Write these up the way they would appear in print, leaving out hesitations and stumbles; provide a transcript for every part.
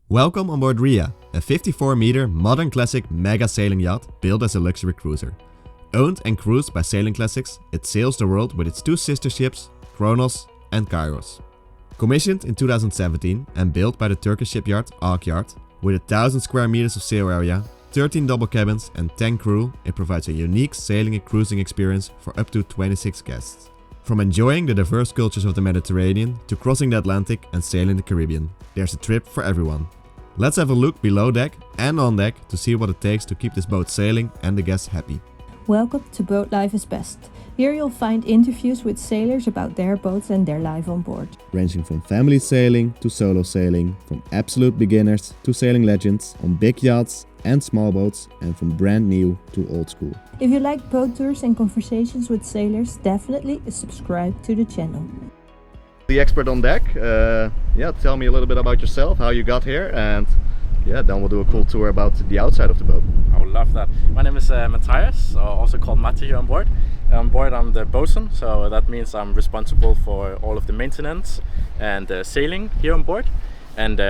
Welcome on board RHEA, a 54-meter modern classic mega sailing yacht built as a luxury cruiser. Owned and cruised by Sailing Classics, it sails the world with its two sister ships, CHRONOS and Kairos. Commissioned in 2017 and built by the Turkish shipyard Yacht, with 1,000 square meters of sail area, 13 double cabins and 10 crew, it provides a unique sailing and cruising experience for up to 26 guests. From enjoying the diverse cultures of the Mediterranean to crossing the Atlantic and sailing the Caribbean, there's a trip for everyone. Let's have a look below deck and on deck to see what it takes to keep this boat sailing and the guests happy. Welcome to Boatlife is Best. Here you'll find interviews with sailors about their boats and their life on board. Ranging from family sailing to solo sailing, from absolute beginners to sailing legends, on big yachts and small boats, and from brand new to old school. If you like boat tours and conversations with sailors, definitely subscribe to the channel. The expert on deck, tell me a little bit about yourself, how you got here, and then we'll do a cool tour about the outside of the boat. I would love that. My name is Matthias, also called Matti here on board. On board I'm the bosun, so that means I'm responsible for all of the maintenance and sailing here on board. And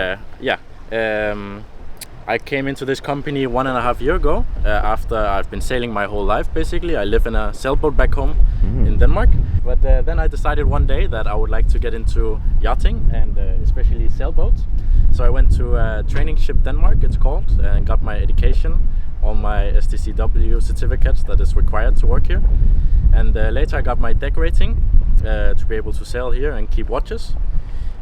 I came into this company 1.5 years ago after I've been sailing my whole life basically. I live in a sailboat back home in Denmark. But then I decided one day that I would like to get into yachting and especially sailboats. So I went to Training Ship Denmark, it's called, and got my education, all my STCW certificates that is required to work here. And later I got my deck rating to be able to sail here and keep watches.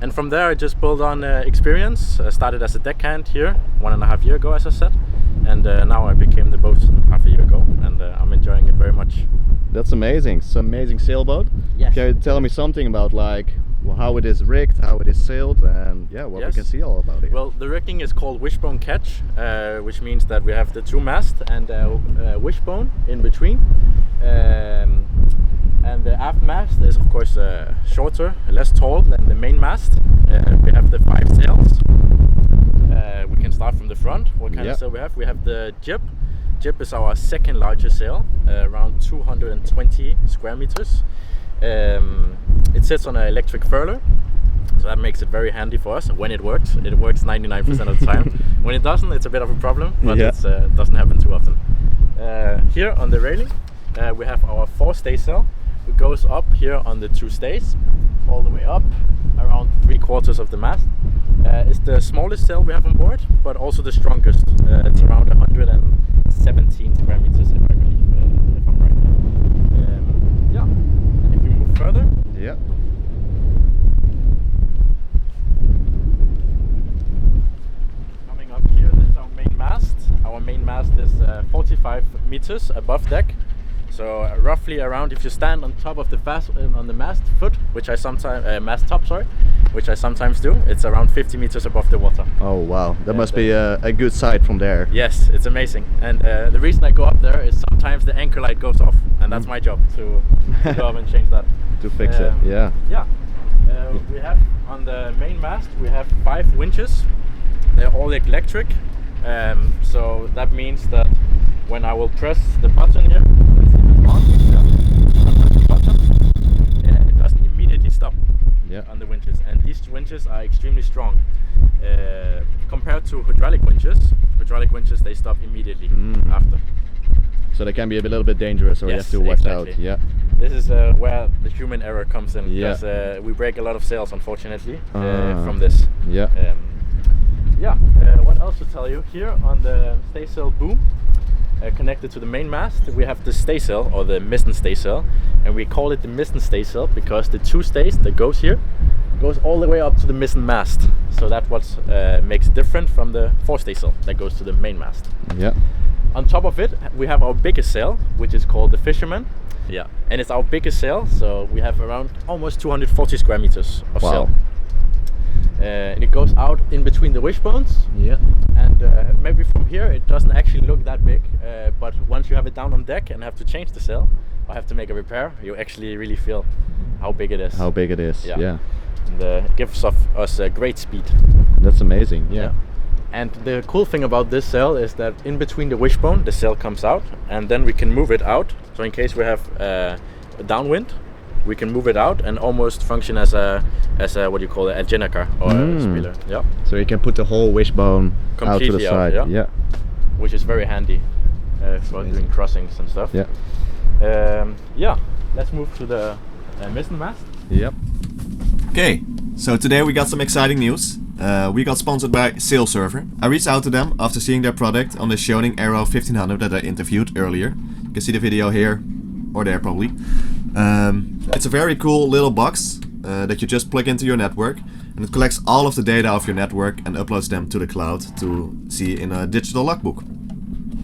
And from there I just built on experience. I started as a deckhand here 1.5 years ago, as I said. And now I became the bosun half a year ago, and I'm enjoying it very much. That's amazing. It's an amazing sailboat. Yes. Can you tell me something about how it is rigged, how it is sailed, and what we can see all about it? Well, the rigging is called wishbone ketch, which means that we have the two masts and a wishbone in between. And the aft mast is of course shorter, less tall than the main mast. We have the 5 sails. We can start from the front. What kind of sail we have? We have the jib. Jib is our second largest sail, around 220 square meters. It sits on an electric furler, so that makes it very handy for us. When it works 99% of the time. When it doesn't, it's a bit of a problem, but it doesn't happen too often. Here on the railing, we have our 4 staysail. It goes up here on the 2 stays, all the way up, around 3/4 of the mast. It's the smallest sail we have on board, but also the strongest. It's around 117 square meters, if I believe, if I'm right. And if we move further, coming up here, this is our main mast. Our main mast is 45 meters above deck. So roughly around, if you stand on top of the on the mast foot, which I sometimes mast top, which I sometimes do, it's around 50 meters above the water. Oh wow, that must be a good sight from there. Yes, it's amazing. And the reason I go up there is sometimes the anchor light goes off, and that's my job to go up and change that. To fix it, we have on the main mast we have 5 winches. They're all electric, so that means that when I will press the button here, it doesn't immediately stop on the winches, and these winches are extremely strong compared to hydraulic winches. Hydraulic winches, they stop immediately after. So they can be a little bit dangerous, or you have to watch out. This is where the human error comes in, because we break a lot of sails, unfortunately, from this. What else to tell you? Here on the staysail boom, connected to the main mast, we have the staysail, or the mizzen staysail, and we call it the mizzen staysail because the 2 stays that goes here goes all the way up to the mizzen mast. So that's what makes it different from the 4 staysail that goes to the main mast. On top of it, we have our biggest sail, which is called the fisherman. And it's our biggest sail, so we have around almost 240 square meters of sail. And it goes out in between the wishbones. And maybe from here it doesn't actually look that big, but once you have it down on deck and have to change the sail or have to make a repair, you actually really feel how big it is. And it gives us a great speed. That's amazing. And the cool thing about this sail is that in between the wishbone the sail comes out, and then we can move it out. So in case we have a downwind, we can move it out and almost function as a what do you call it, a jenniker or a spiller. Yeah. So you can put the whole wishbone out to the side. Yeah. Which is very handy for doing crossings and stuff. Yeah. Yeah. Let's move to the mizzen mast. Yep. Okay. So today we got some exciting news. We got sponsored by SailServer. I reached out to them after seeing their product on the Schoning Aero 1500 that I interviewed earlier. You can see the video here or there probably. It's a very cool little box that you just plug into your network, and it collects all of the data of your network and uploads them to the cloud to see in a digital logbook.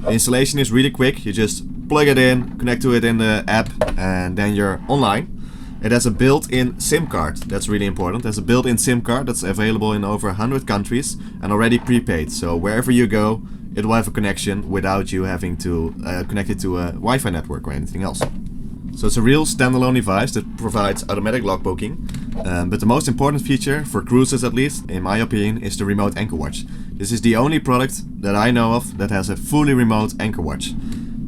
The installation is really quick. You just plug it in, connect to it in the app, and then you're online. It has a built-in SIM card. That's really important. There's a built-in SIM card that's available in over 100 countries and already prepaid. So wherever you go, it will have a connection without you having to connect it to a Wi-Fi network or anything else. So it's a real standalone device that provides automatic logbooking. But the most important feature, for cruises at least, in my opinion, is the remote anchor watch. This is the only product that I know of that has a fully remote anchor watch.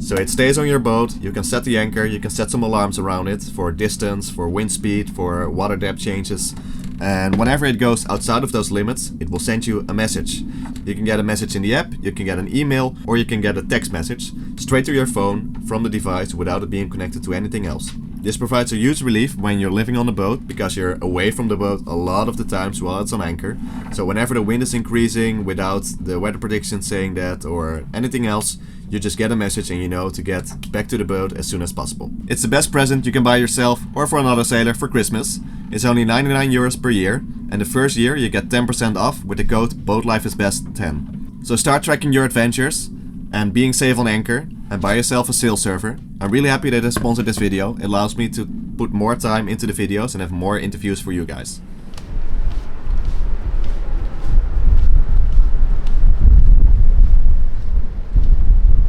So it stays on your boat, you can set the anchor, you can set some alarms around it for distance, for wind speed, for water depth changes. And whenever it goes outside of those limits, it will send you a message. You can get a message in the app, you can get an email, or you can get a text message straight to your phone from the device without it being connected to anything else. This provides a huge relief when you're living on the boat, because you're away from the boat a lot of the times while it's on anchor. So whenever the wind is increasing without the weather prediction saying that or anything else, you just get a message and you know to get back to the boat as soon as possible. It's the best present you can buy yourself or for another sailor for Christmas. It's only 99 euros per year, and the first year you get 10% off with the code BoatlifeIsBest10. So start tracking your adventures and being safe on anchor, and buy yourself a SailServer. I'm really happy that I sponsored this video. It allows me to put more time into the videos and have more interviews for you guys.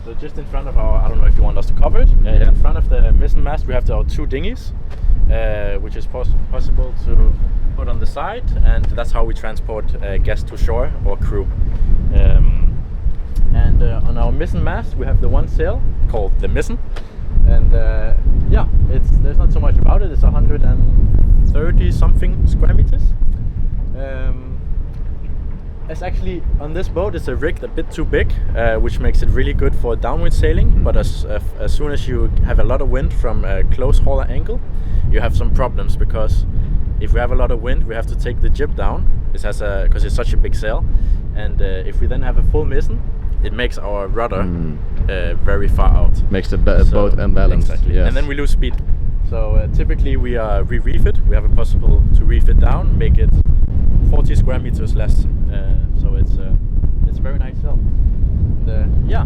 So just in front of our, I don't know if you want us to cover it, in front of the mizzen mast we have our two dinghies, which is possible to put on the side, and that's how we transport guests to shore or crew. And on our mizzen mast we have the one sail called the mizzen, and yeah, there's not so much about it. It's 130 something square meters. It's actually, on this boat, it's a rig a bit too big, which makes it really good for downwind sailing. But as soon as you have a lot of wind from a close hauler angle, you have some problems, because if we have a lot of wind, we have to take the jib down. It has because it's such a big sail, and if we then have a full mizzen, it makes our rudder very far out. Makes the boat unbalanced. Exactly. Yes. And then we lose speed. So typically we reef it. We have a possible to reef it down, make it 40 square meters less. So it's a very nice sail. Yeah.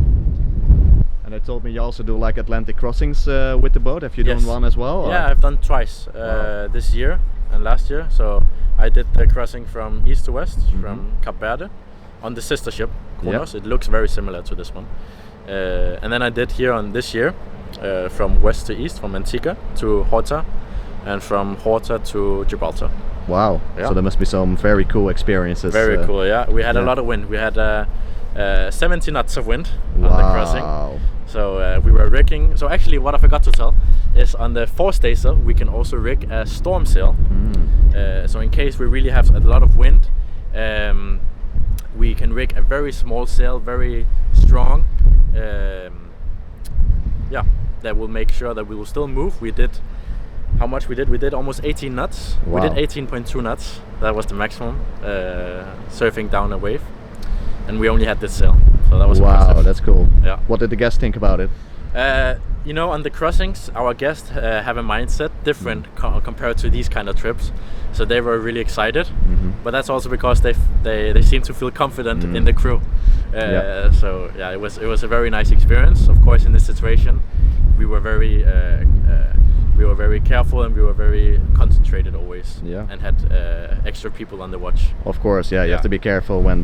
And they told me you also do like Atlantic crossings with the boat. Have you done one as well? Or? Yeah, I've done twice this year and last year. So I did the crossing from east to west from Cape Verde on the sister ship, CHRONOS. It looks very similar to this one. And then I did here on this year from west to east, from Antigua to Horta, and from Horta to Gibraltar. Wow. Yeah. So there must be some very cool experiences. Very cool, yeah. We had a lot of wind. We had 70 knots of wind on the crossing. So we were rigging. So actually what I forgot to tell is on the staysail we can also rig a storm sail. So in case we really have a lot of wind, we can rig a very small sail, very strong. Yeah, that will make sure that we will still move. We did, how much we did? We did almost 18 knots. Wow. We did 18.2 knots. That was the maximum, surfing down a wave. And we only had this sail, so that was impressive. Wow, that's cool. Yeah. What did the guests think about it? You know, on the crossings, our guests have a mindset different compared to these kind of trips. So they were really excited, but that's also because they seem to feel confident in the crew. So yeah, it was a very nice experience. Of course, in this situation, we were very careful and we were very concentrated always, and had extra people on the watch. Of course, you have to be careful when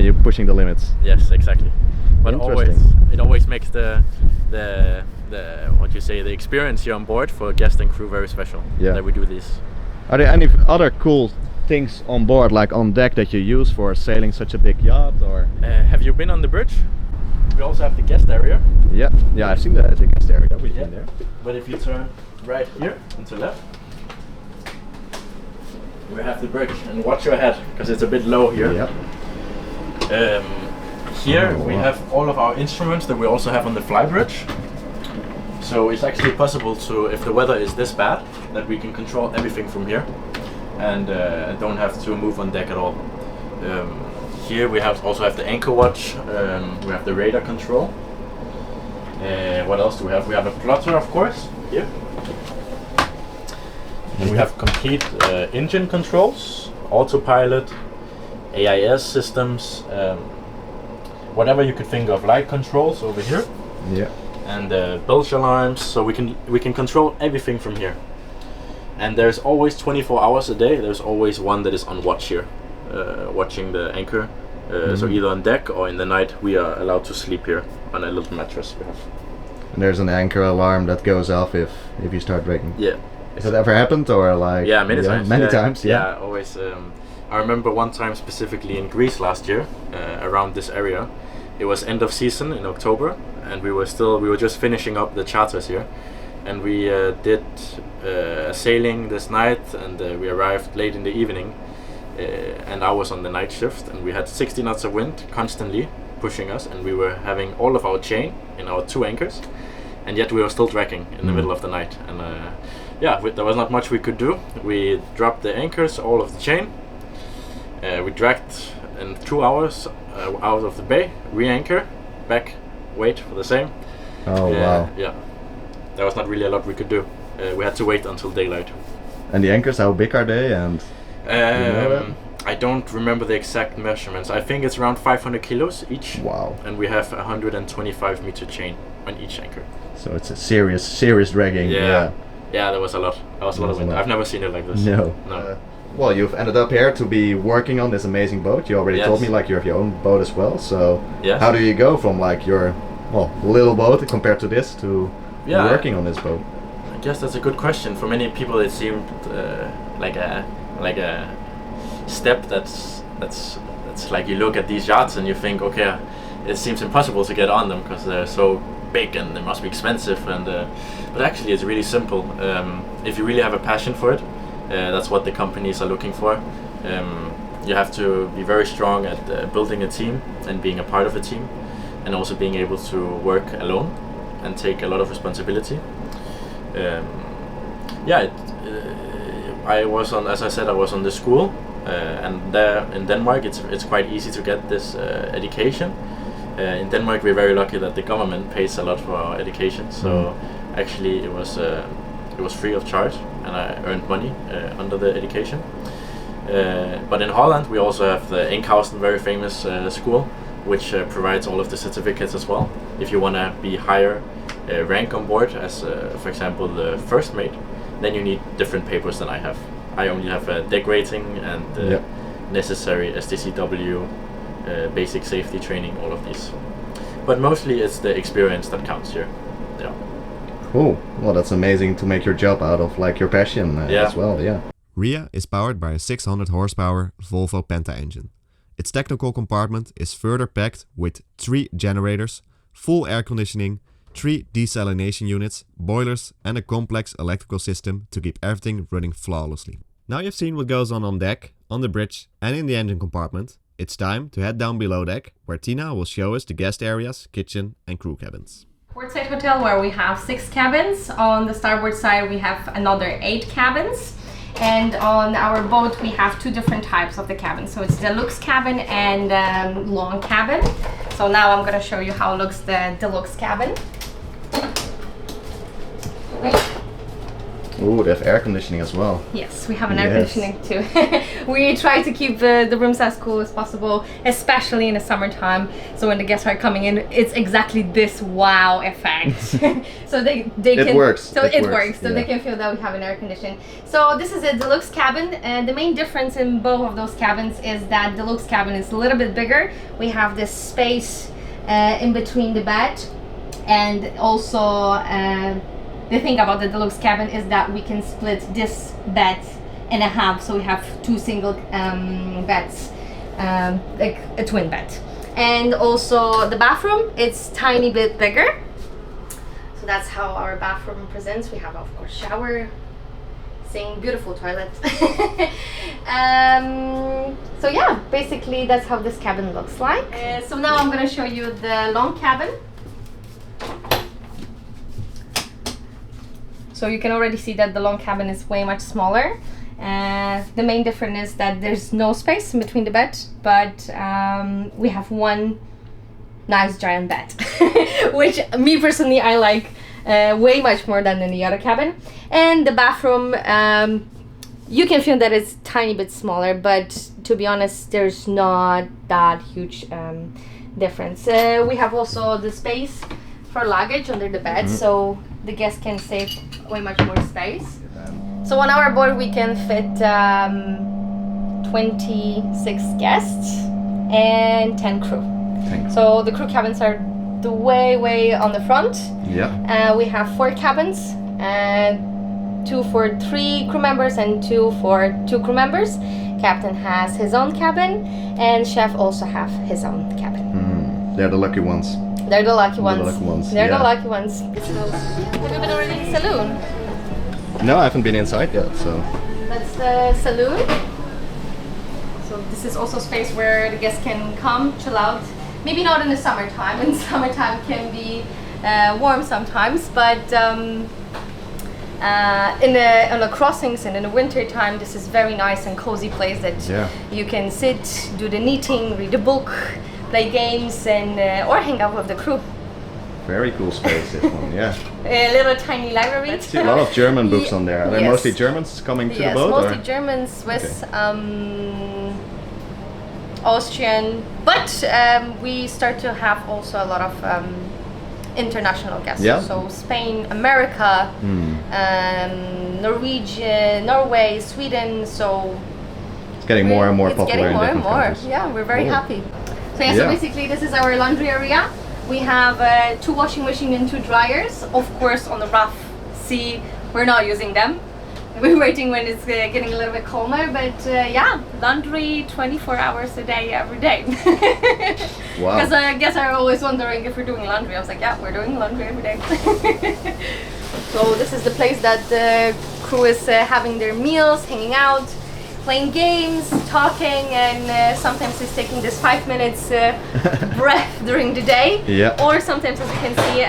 you're pushing the limits. Yes, exactly. But it always makes the experience here on board for guest and crew very special. That we do this. Are there any other cool things on board, like on deck, that you use for sailing such a big yacht? Or have you been on the bridge? We also have the guest area. Yeah, I've seen the guest area. We've been there. But if you turn right here and to left, we have the bridge, and watch your head because it's a bit low here. Yep. Here we have all of our instruments that we also have on the fly bridge. So it's actually possible to, if the weather is this bad, that we can control everything from here and don't have to move on deck at all. Here we also have the anchor watch, we have the radar control. What else do we have? We have a plotter, of course, here. And we have complete engine controls, autopilot, AIS systems, whatever you could think of, light controls over here. Yeah. And bilge alarms, so we can control everything from here. And there's always 24 hours a day. There's always one that is on watch here, watching the anchor. So either on deck or in the night, we are allowed to sleep here on a little mattress we have. And there's an anchor alarm that goes off if you start breaking. Yeah. Has that ever happened, or like? Yeah, many times. Many times. Yeah. Yeah, always. I remember one time specifically in Greece last year, around this area. It was end of season in October, and we were just finishing up the charters here, and we did sailing this night, and we arrived late in the evening, and I was on the night shift, and we had 60 knots of wind constantly pushing us, and we were having all of our chain in our 2 anchors, and yet we were still dragging in the middle of the night, and there was not much we could do. We dropped the anchors, all of the chain. We dragged in 2 hours out of the bay, re-anchor, back, wait for the same. Oh wow. Yeah, there was not really a lot we could do. We had to wait until daylight. And the anchors, how big are they? And I don't remember the exact measurements. I think it's around 500 kilos each. Wow. And we have 125 meter chain on each anchor. So it's a serious dragging. Yeah, there was a lot. There was a lot of wind. I've never seen it like this. No. Well, you've ended up here to be working on this amazing boat. You already told me like you have your own boat as well. So how do you go from like your little boat compared to this to working on this boat? I guess that's a good question. For many people, it seemed like a step that's like you look at these yachts and you think, okay, it seems impossible to get on them because they're so big and they must be expensive. And but actually, it's really simple. If you really have a passion for it. That's what the companies are looking for. You have to be very strong at building a team and being a part of a team, and also being able to work alone and take a lot of responsibility. I was on, as I said, I was on the school, and there in Denmark, it's quite easy to get this education. In Denmark, we're very lucky that the government pays a lot for our education. So actually, it was free of charge, and I earned money under the education. But in Holland we also have the Enkhuizen, very famous school, which provides all of the certificates as well. If you want to be higher rank on board as for example the first mate, then you need different papers than I have. I only have a deck rating and necessary STCW, basic safety training, all of these. But mostly it's the experience that counts here. Yeah. Cool. Well, that's amazing to make your job out of like your passion as well. Yeah. RHEA is powered by a 600 horsepower Volvo Penta engine. Its technical compartment is further packed with 3 generators, full air conditioning, 3 desalination units, boilers and a complex electrical system to keep everything running flawlessly. Now you've seen what goes on deck, on the bridge and in the engine compartment. It's time to head down below deck, where Tina will show us the guest areas, kitchen and crew cabins. Portside hotel, where we have 6 cabins. On the starboard side we have another 8 cabins, and on our boat we have 2 different types of the cabins. So it's deluxe cabin and long cabin. So now I'm gonna show you how looks the deluxe cabin. Ooh, they have air conditioning as well. Yes, we have an air conditioning too. We try to keep the rooms as cool as possible, especially in the summertime. So when the guests are coming in, it's exactly this wow effect. So they can. It works. So it works. So they can feel that we have an air conditioning. So this is a deluxe cabin, and the main difference in both of those cabins is that deluxe cabin is a little bit bigger. We have this space in between the bed, and also. The thing about the deluxe cabin is that we can split this bed in half, so we have 2 single beds, like a twin bed. And also the bathroom, it's tiny bit bigger. So that's how our bathroom presents. We have, of course, shower, relaxing, beautiful toilet. So yeah, basically that's how this cabin looks like. So now I'm gonna show you the long cabin. So you can already see that the long cabin is way much smaller. The main difference is that there's no space in between the bed, but we have one nice giant bed, which me personally I like way much more than in the other cabin. And the bathroom, you can feel that it's tiny bit smaller, but to be honest, there's not that huge difference. We have also the space for luggage under the bed, so the guests can save way much more space. So on our board we can fit 26 guests and 10 crew. So the crew cabins are the way on the front. Yeah. We have 4 cabins, 2 for 3 crew members and 2 for 2 crew members. Captain has his own cabin, and chef also have his own cabin. They're the lucky ones. They're the lucky ones. They're yeah. the lucky ones. Have you been already in the saloon? No, I haven't been inside yet, so. That's the saloon. So this is also space where the guests can come, chill out. Maybe not in the summertime. In the summertime can be warm sometimes, but on the crossings and in the winter time, this is very nice and cozy place that you can sit, do the knitting, read a book, play games, and or hang out with the crew. Very cool space, this one, yeah. A little tiny library. A lot of German books on there. Are they mostly Germans coming to the boat? Yes, mostly German, Swiss, Austrian, but we start to have also a lot of international guests. Yeah. So Spain, America, Norwegian, Norway, Sweden. So it's getting more and more popular in different countries. Yeah, we're very happy. So yeah, so basically this is our laundry area. We have 2 washing machines and 2 dryers. Of course, on the rough sea, we're not using them. We're waiting when it's getting a little bit calmer, but yeah, laundry 24 hours a day, every day. Wow. Because I guess I'm always wondering if we're doing laundry. I was like, yeah, we're doing laundry every day. So this is the place that the crew is having their meals, hanging out, playing games, talking, and sometimes it's taking this 5 minutes breath during the day. Yeah. Or sometimes, as you can see,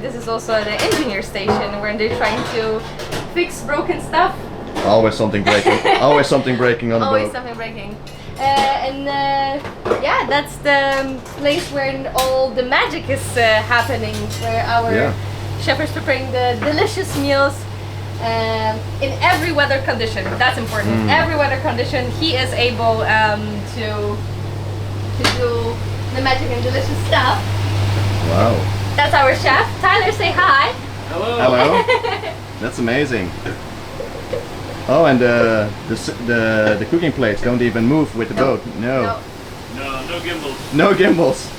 this is also the engineer station where they're trying to fix broken stuff. Always something breaking. Always something breaking on the boat. Always something breaking. Yeah, that's the place where all the magic is happening, where our chef is preparing the delicious meals. In every weather condition, that's important. Every weather condition, he is able to do the magic and delicious stuff. Wow. That's our chef. Tyler, say hi. Hello. Hello. That's amazing. Oh, and the cooking plates don't even move with the boat. No. No gimbals. No gimbals.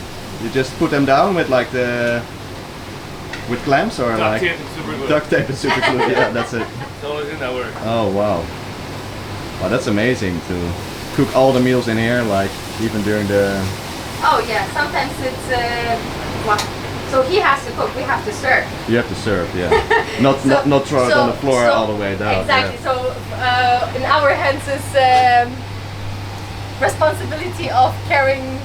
You just put them down with like with clamps or Duct like tape and super glue. duct tape and super glue. Yeah, that's it. It's always in that work. Oh wow. Wow, that's amazing to cook all the meals in here, like even during the. Oh yeah, sometimes it's so he has to cook, we have to serve. You have to serve, yeah. Not throw it on the floor all the way down. Exactly. Yeah. So in our hands is responsibility of carrying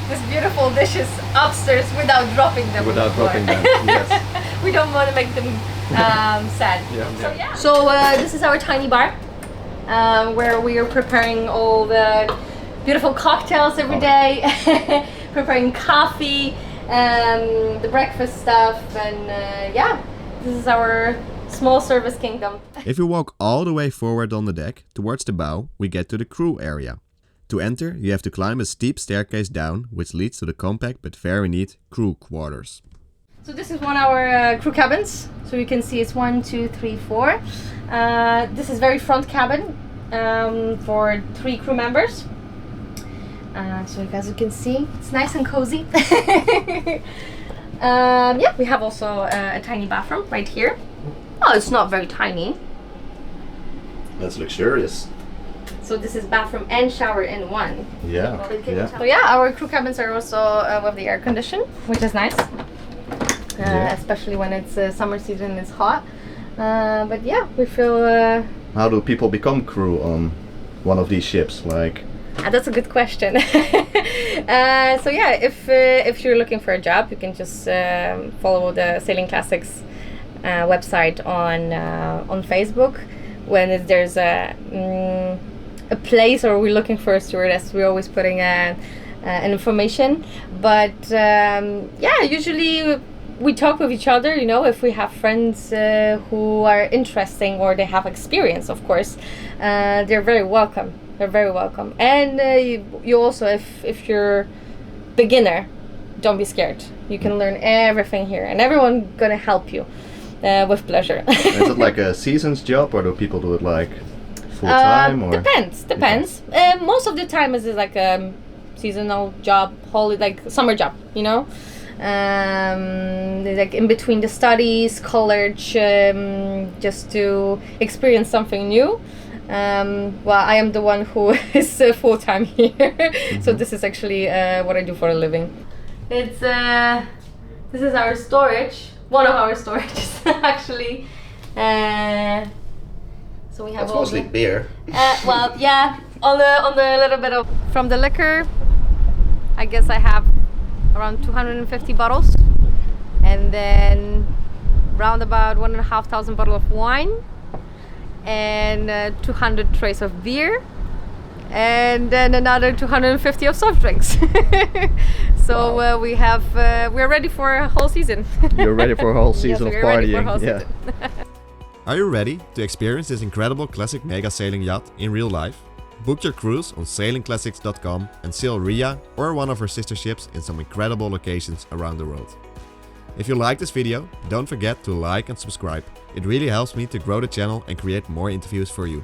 these beautiful dishes upstairs without dropping them. Without dropping them, yes. We don't want to make them sad. Yeah. So this is our tiny bar where we are preparing all the beautiful cocktails every day, preparing coffee, the breakfast stuff, and yeah, this is our small service kingdom. If you walk all the way forward on the deck towards the bow, we get to the crew area. To enter, you have to climb a steep staircase down, which leads to the compact but very neat crew quarters. So this is one of our crew cabins. So you can see it's 1, 2, 3, 4. This is very front cabin for 3 crew members. So as you can see, it's nice and cozy. Yeah, we have also a tiny bathroom right here. Oh, it's not very tiny. That's luxurious. So this is bathroom and shower in one. Yeah. So yeah, our crew cabins are also with the air condition, which is nice. Especially when it's summer season and it's hot. But yeah, we feel how do people become crew on one of these ships? Like, that's a good question. So yeah, if you're looking for a job, you can just follow the Sailing Classics website on Facebook. When there's a place, or we're looking for a stewardess, we're always putting an information. But yeah, usually we talk with each other, you know, if we have friends who are interesting or they have experience, of course, they're very welcome. They're very welcome. And you also, if you're beginner, don't be scared. You can learn everything here, and everyone gonna help you with pleasure. Is it like a season's job, or do people do it like full time? Or Depends. Most of the time is like a seasonal job, like summer job, you know. Like in between the studies, college, just to experience something new. Well, I am the one who is full-time here, so this is actually what I do for a living. It's this is our storage, one of our storages actually. So we have That's mostly beer. Well, yeah, on the little bit of from the liquor, I guess I have around 250 bottles, and then round about 1,500 bottles of wine, and 200 trays of beer, and then another 250 of soft drinks. So wow. We're ready for a whole season. You're ready for a whole season yes, of partying. yeah. Are you ready to experience this incredible classic mega sailing yacht in real life? Book your cruise on sailingclassics.com and sail RHEA or one of our sister ships in some incredible locations around the world. If you like this video, don't forget to like and subscribe. It really helps me to grow the channel and create more interviews for you.